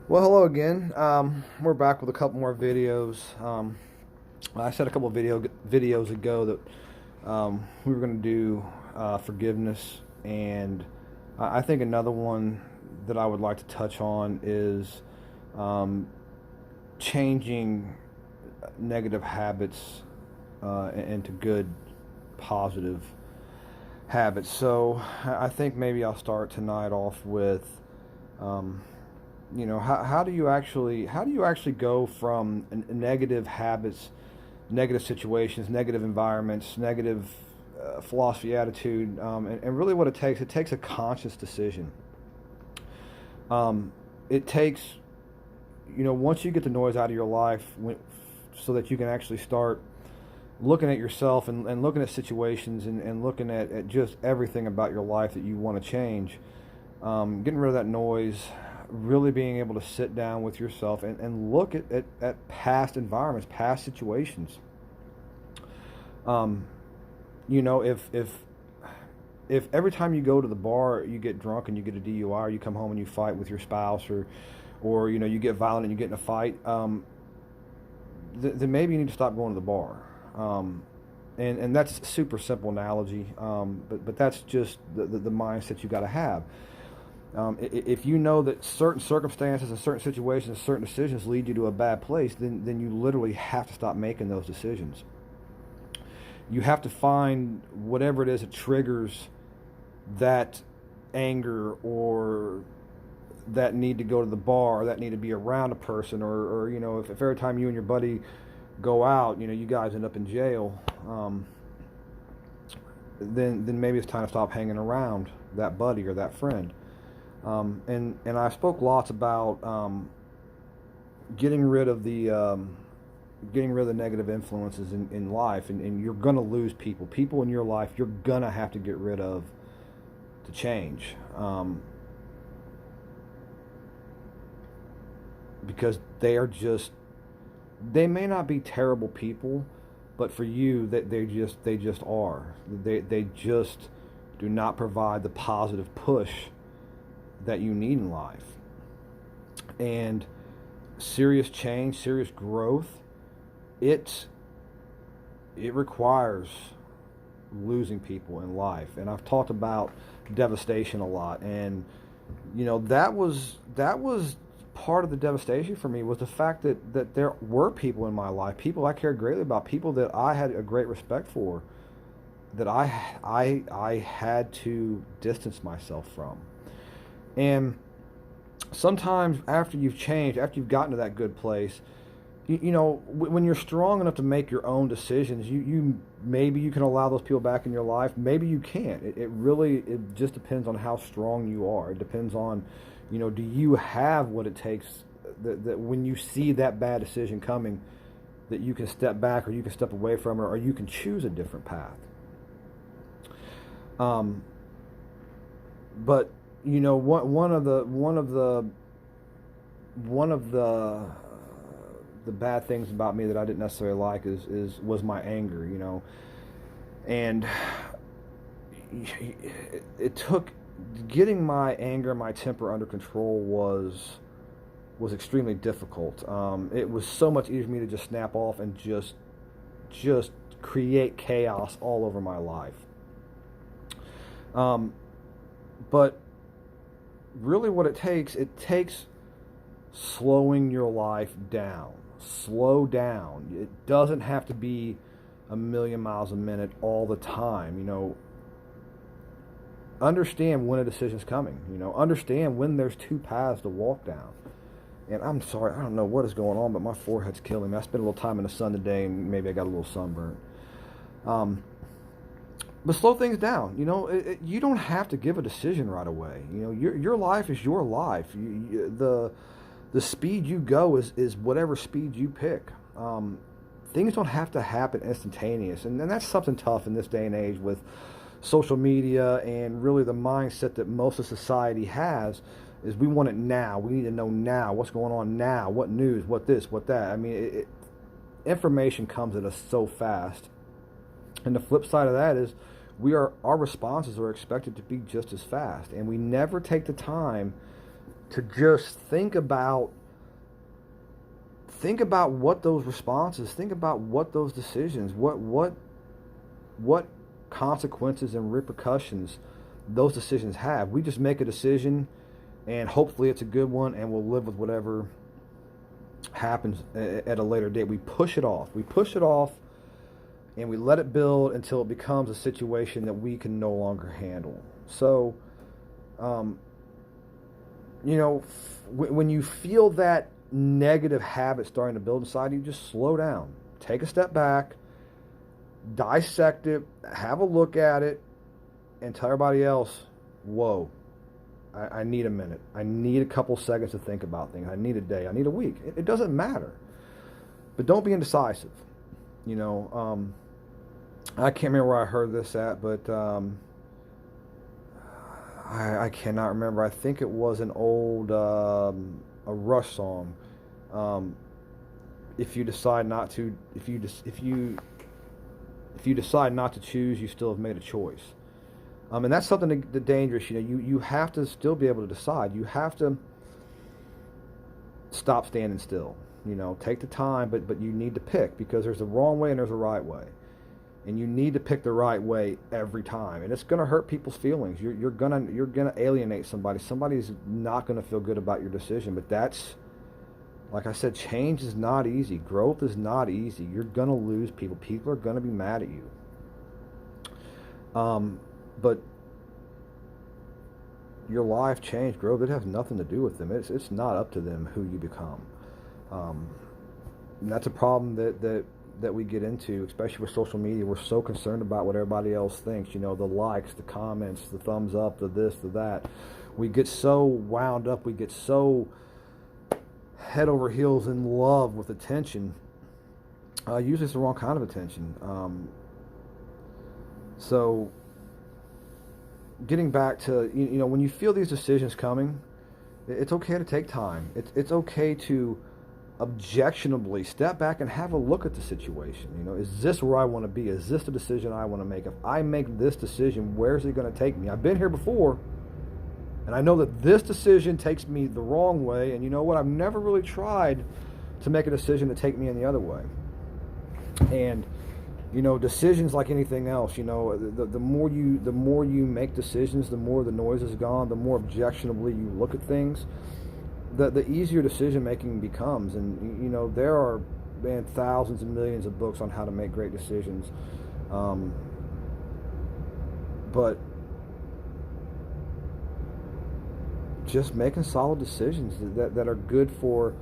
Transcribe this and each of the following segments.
Well, hello again. We're back with a couple more videos. I said a couple of videos ago that we were going to do forgiveness, and I think another one that I would like to touch on is um, changing negative habits into good, positive habits. So I think maybe I'll start tonight off with. Um, how do you actually go from negative habits, negative situations, negative environments, negative philosophy, attitude, and really what it takes a conscious decision. um, it takes, once you get the noise out of your life, so that you can actually start looking at yourself and looking at situations and looking at just everything about your life that you want to change. Getting rid of that noise, really being able to sit down with yourself and look at past environments, past situations. Um, if every time you go to the bar you get drunk and you get a DUI, or you come home and you fight with your spouse, or you get violent and you get in a fight, then maybe you need to stop going to the bar. And that's a super simple analogy, but that's just the mindset you got to have. If you know that certain circumstances and certain situations and certain decisions lead you to a bad place, then you literally have to stop making those decisions. You have to find whatever it is that triggers that anger, or that need to go to the bar, or that need to be around a person, or if every time you and your buddy go out, you guys end up in jail, then maybe it's time to stop hanging around that buddy or that friend. And I spoke lots about getting rid of the negative influences in life, and you're gonna lose people in your life. You're gonna have to get rid of to change, because they may not be terrible people, but for you, that they just are. They just do not provide the positive push that you need in life. And serious change, serious growth, it requires losing people in life. And I've talked about devastation a lot, and that was part of the devastation for me, was the fact that there were people in my life, people I cared greatly about, people that I had a great respect for, that I had to distance myself from. And sometimes after you've changed, after you've gotten to that good place, when you're strong enough to make your own decisions, you maybe you can allow those people back in your life. Maybe you can't. It just depends on how strong you are. It depends on, do you have what it takes that when you see that bad decision coming, that you can step back, or you can step away from it, or you can choose a different path. But one of the bad things about me that I didn't necessarily like was my anger, and it took getting my anger, my temper under control was extremely difficult. It was so much easier for me to just snap off and just create chaos all over my life. But really what it takes slowing your life down. Slow down. It doesn't have to be a million miles a minute all the time. Understand when a decision's coming. Understand when there's two paths to walk down. And I'm sorry, I don't know what is going on, but my forehead's killing me. I spent a little time in the sun today, and maybe I got a little sunburn. But slow things down. You don't have to give a decision right away. Your life is your life. The speed you go is whatever speed you pick. Things don't have to happen instantaneous, and that's something tough in this day and age with social media, and really the mindset that most of society has is we want it now. We need to know now what's going on now, what news, what this, what that. I mean, information comes at us so fast. And the flip side of that is our responses are expected to be just as fast, and we never take the time to just think about what those responses, think about what those decisions, what consequences and repercussions those decisions have. We just make a decision, and hopefully it's a good one, and we'll live with whatever happens at a later date. We push it off. And we let it build until it becomes a situation that we can no longer handle. So, when you feel that negative habit starting to build inside you, just slow down. Take a step back, dissect it, have a look at it, and tell everybody else, whoa, I need a minute. I need a couple seconds to think about things. I need a day. I need a week. It doesn't matter. But don't be indecisive. I can't remember where I heard this at, but I cannot remember. I think it was an old a Rush song. If you decide not to choose, you still have made a choice. And that's something that dangerous. You have to still be able to decide. You have to stop standing still. Take the time, but you need to pick, because there's a wrong way and there's a right way. And you need to pick the right way every time, and it's going to hurt people's feelings. You're gonna alienate somebody. Somebody's not going to feel good about your decision. But that's, like I said, change is not easy. Growth is not easy. You're going to lose people. People are going to be mad at you. But your life change, growth, it has nothing to do with them. It's not up to them who you become. And that's a problem that we get into, especially with social media. We're so concerned about what everybody else thinks, the likes, the comments, the thumbs up, the this, the that. We get so wound up, we get so head over heels in love with attention. Usually it's the wrong kind of attention. So getting back to, when you feel these decisions coming, it's okay to take time. It's okay to objectionably step back and have a look at the situation. Is this where I want to be? Is this the decision I want to make? If I make this decision, where's it going to take me? I've been here before, and I know that this decision takes me the wrong way, and you know what? I've never really tried to make a decision to take me in the other way. And decisions, like anything else, the more you make decisions, the more the noise is gone, the more objectionably you look at things, the easier decision making becomes. And there are thousands and millions of books on how to make great decisions, but just making solid decisions that are good for,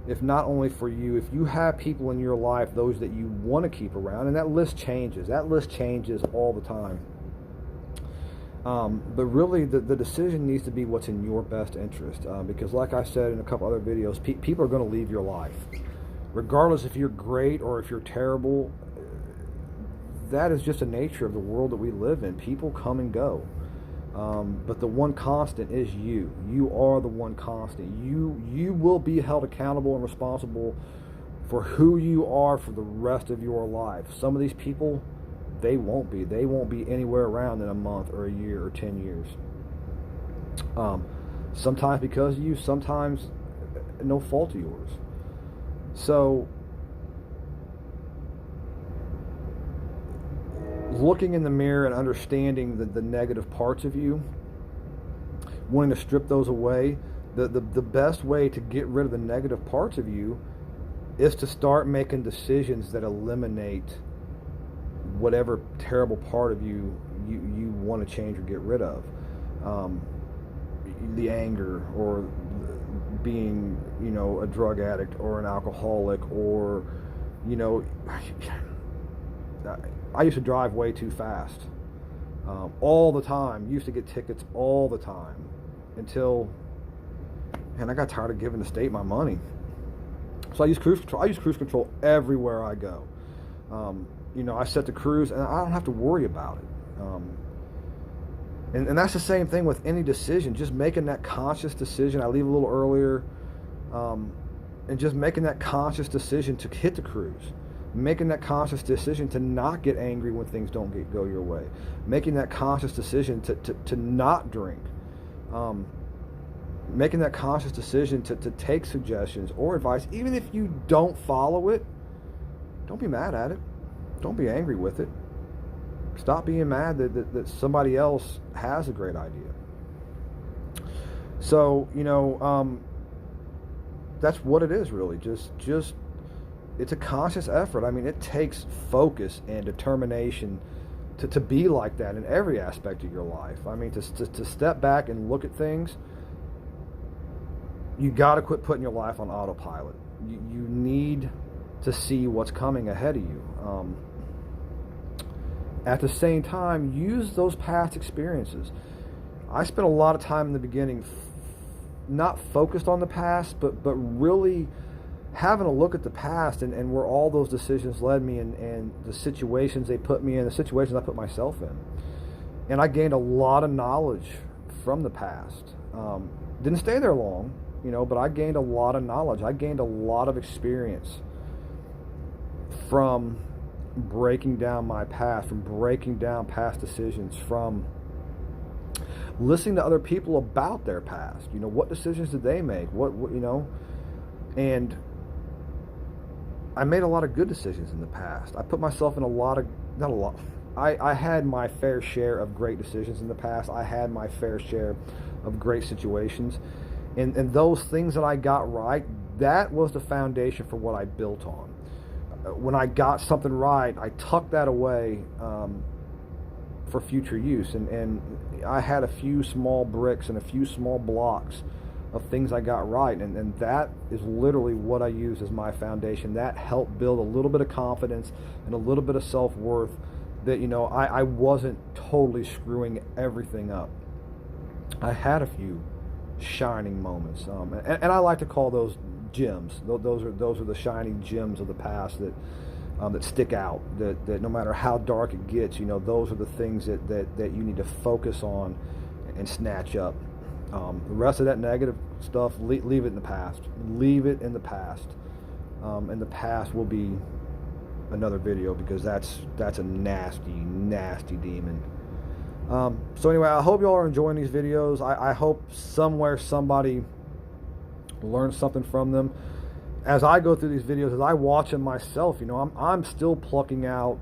if not only for you, if you have people in your life, those that you want to keep around, and that list changes all the time. But really, the decision needs to be what's in your best interest, because like I said in a couple other videos, people are going to leave your life. Regardless if you're great or if you're terrible, that is just the nature of the world that we live in. People come and go. But the one constant is you. You are the one constant. You will be held accountable and responsible for who you are for the rest of your life. Some of these people, they won't be. They won't be anywhere around in a month or a year or 10 years. Sometimes because of you, sometimes no fault of yours. So, looking in the mirror and understanding the negative parts of you, wanting to strip those away, the best way to get rid of the negative parts of you is to start making decisions that eliminate whatever terrible part of you want to change or get rid of. The anger, or being, a drug addict or an alcoholic, or, I used to drive way too fast, all the time. Used to get tickets all the time, until, I got tired of giving the state my money. So I use cruise control. I use cruise control everywhere I go. I set the cruise, and I don't have to worry about it. And that's the same thing with any decision. Just making that conscious decision. I leave a little earlier, and just making that conscious decision to hit the cruise. Making that conscious decision to not get angry when things don't go your way. Making that conscious decision to not drink. making that conscious decision to take suggestions or advice, even if you don't follow it. Don't be mad at it. Don't be angry with it. Stop being mad that somebody else has a great idea. So, that's what it is, really. Just it's a conscious effort. I mean, it takes focus and determination to be like that in every aspect of your life. I mean, to step back and look at things. You got to quit putting your life on autopilot. You need to see what's coming ahead of you. At the same time, use those past experiences. I spent a lot of time in the beginning not focused on the past, but really having a look at the past and where all those decisions led me and the situations they put me in, the situations I put myself in. And I gained a lot of knowledge from the past. Didn't stay there long, but I gained a lot of knowledge. I gained a lot of experience from breaking down my past, from breaking down past decisions, from listening to other people about their past. What decisions did they make? What and I made a lot of good decisions in the past. I put myself in I had my fair share of great decisions in the past. I had my fair share of great situations. And those things that I got right, that was the foundation for what I built on. When I got something right, I tucked that away for future use. And I had a few small bricks and a few small blocks of things I got right. And that is literally what I use as my foundation. That helped build a little bit of confidence and a little bit of self-worth that, I wasn't totally screwing everything up. I had a few shining moments, and I like to call those gems. Those are the shining gems of the past that stick out. That no matter how dark it gets, those are the things that you need to focus on and snatch up. The rest of that negative stuff, leave it in the past. Leave it in the past, and the past will be another video, because that's a nasty demon. So anyway, I hope y'all are enjoying these videos. I hope somewhere somebody learns something from them. As I go through these videos, as I watch them myself, I'm still plucking out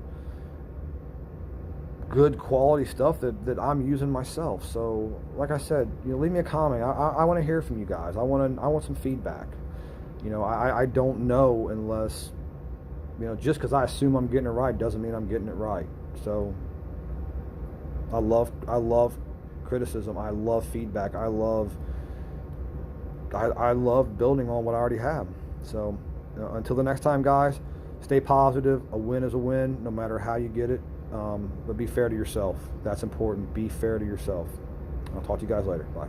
good quality stuff that I'm using myself. So like I said, leave me a comment. I want to hear from you guys. I want some feedback. I don't know unless, just because I assume I'm getting it right doesn't mean I'm getting it right. So I love criticism. I love feedback. I love building on what I already have. So until the next time, guys, stay positive. A win is a win, no matter how you get it. But be fair to yourself. That's important. Be fair to yourself. I'll talk to you guys later. Bye.